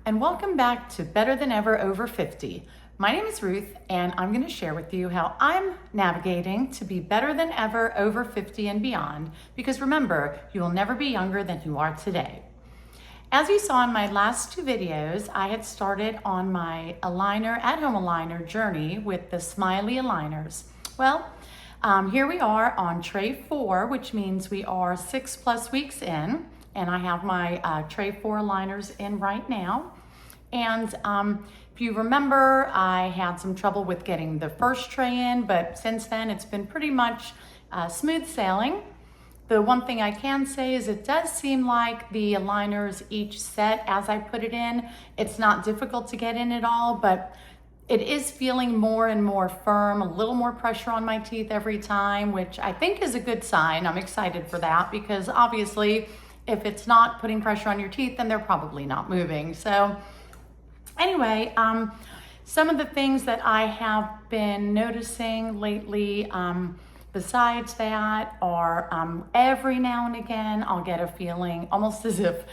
and welcome back to Better Than Ever Over 50. My name is Ruth, and I'm going to share with you how I'm navigating to be better than ever over 50 and beyond, because remember, you will never be younger than you are today. As you saw in my last two videos, I had started on my at-home aligner journey with the Smileie aligners. Well, here we are on tray 4, which means we are 6+ weeks in, and I have my tray 4 aligners in right now. And if you remember, I had some trouble with getting the first tray in, but since then it's been pretty much smooth sailing. The one thing I can say is it does seem like the aligners each set as I put it in, it's not difficult to get in at all, but it is feeling more and more firm, a little more pressure on my teeth every time, which I think is a good sign. I'm excited for that because obviously if it's not putting pressure on your teeth, then they're probably not moving. So anyway, some of the things that I have been noticing lately, besides that, are every now and again, I'll get a feeling almost as if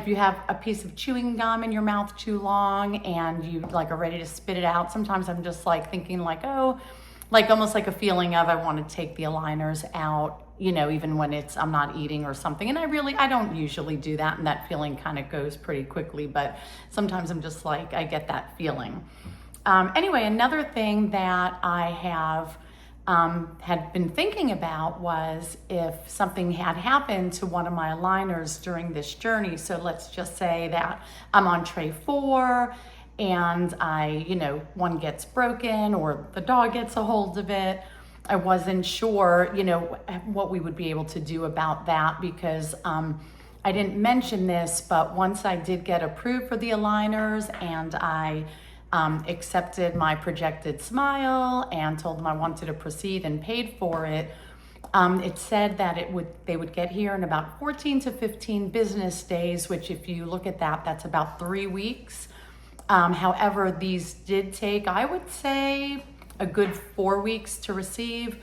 you have a piece of chewing gum in your mouth too long and you are ready to spit it out. Sometimes I'm just thinking almost like a feeling of I want to take the aligners out, even when I'm not eating or something. And I don't usually do that, and that feeling kind of goes pretty quickly, but sometimes I'm just I get that feeling. Anyway, another thing that I have had been thinking about was if something had happened to one of my aligners during this journey. So let's just say that I'm on tray 4 and one gets broken or the dog gets a hold of it. I wasn't sure, what we would be able to do about that because I didn't mention this, but once I did get approved for the aligners and I accepted my projected smile and told them I wanted to proceed and paid for it, it said that they would get here in about 14 to 15 business days, which if you look at that, that's about 3 weeks. However, these did take, I would say, a good 4 weeks to receive.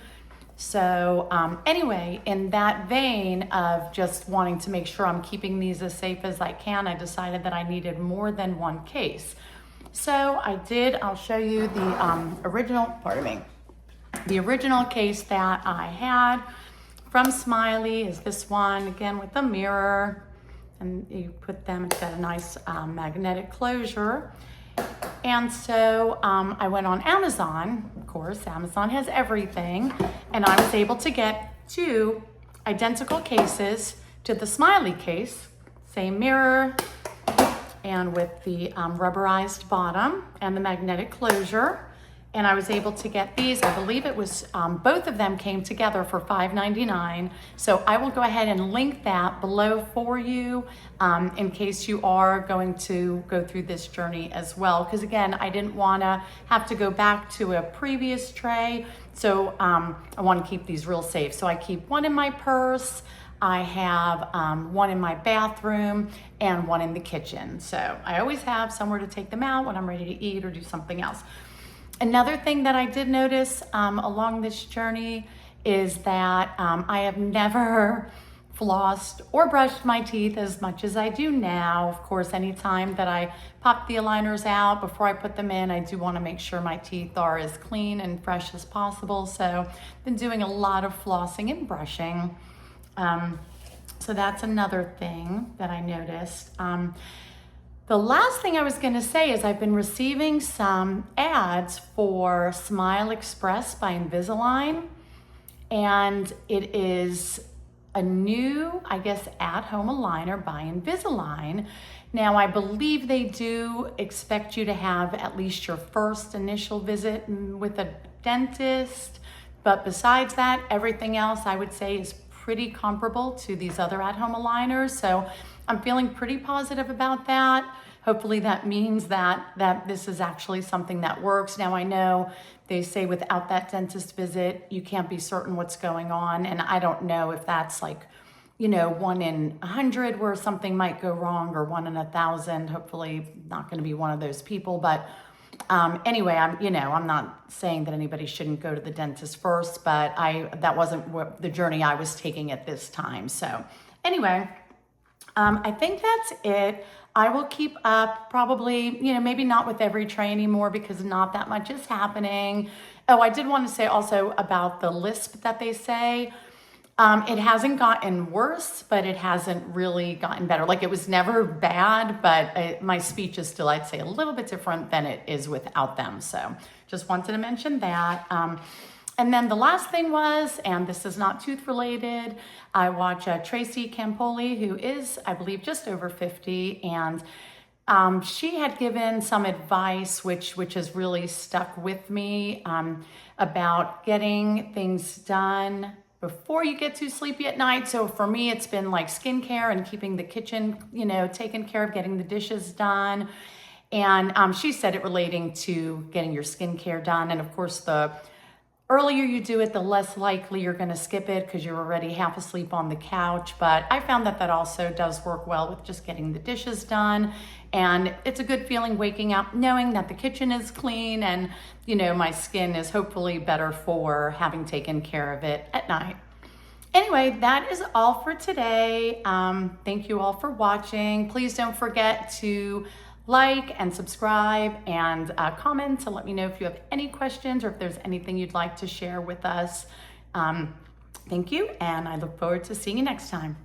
So anyway, in that vein of just wanting to make sure I'm keeping these as safe as I can, I decided that I needed more than one case. So I'll show you the the original case that I had from Smileie is this one, again with the mirror, and you put them, it's got a nice magnetic closure. And so I went on Amazon, of course, Amazon has everything, and I was able to get 2 identical cases to the Smileie case, same mirror, and with the rubberized bottom and the magnetic closure. And I was able to get these, I believe it was, both of them came together for $5.99. So I will go ahead and link that below for you in case you are going to go through this journey as well. Because again, I didn't wanna have to go back to a previous tray. So I wanna keep these real safe. So I keep one in my purse, I have one in my bathroom and one in the kitchen. So I always have somewhere to take them out when I'm ready to eat or do something else. Another thing that I did notice along this journey is that I have never flossed or brushed my teeth as much as I do now. Of course, anytime that I pop the aligners out, before I put them in, I do want to make sure my teeth are as clean and fresh as possible. So I've been doing a lot of flossing and brushing. So that's another thing that I noticed. The last thing I was going to say is I've been receiving some ads for Smile Express by Invisalign, and it is a new, I guess, at-home aligner by Invisalign. Now, I believe they do expect you to have at least your first initial visit with a dentist, but besides that, everything else I would say is pretty comparable to these other at-home aligners. So I'm feeling pretty positive about that. Hopefully that means that this is actually something that works. Now I know they say without that dentist visit, you can't be certain what's going on. And I don't know if that's 1 in 100 where something might go wrong, or 1 in 1,000. Hopefully not gonna be one of those people. But anyway, I'm not saying that anybody shouldn't go to the dentist first, but that wasn't what the journey I was taking at this time. So anyway, I think that's it. I will keep up, probably, maybe not with every tray anymore because not that much is happening. Oh, I did want to say also about the lisp that they say. It hasn't gotten worse, but it hasn't really gotten better. Like, it was never bad, but my speech is still, I'd say, a little bit different than it is without them. So just wanted to mention that. And then the last thing was, and this is not tooth related, I watch Tracy Campoli, who is, I believe, just over 50, and she had given some advice which has really stuck with me, about getting things done before you get too sleepy at night. So for me, it's been like skincare and keeping the kitchen, taken care of, getting the dishes done. And she said it relating to getting your skincare done. And of course, the earlier you do it, the less likely you're going to skip it because you're already half asleep on the couch. But I found that also does work well with just getting the dishes done. And it's a good feeling waking up knowing that the kitchen is clean and, my skin is hopefully better for having taken care of it at night. Anyway, that is all for today. Thank you all for watching. Please don't forget to like and subscribe and comment to let me know if you have any questions or if there's anything you'd like to share with us. Thank you, and I look forward to seeing you next time.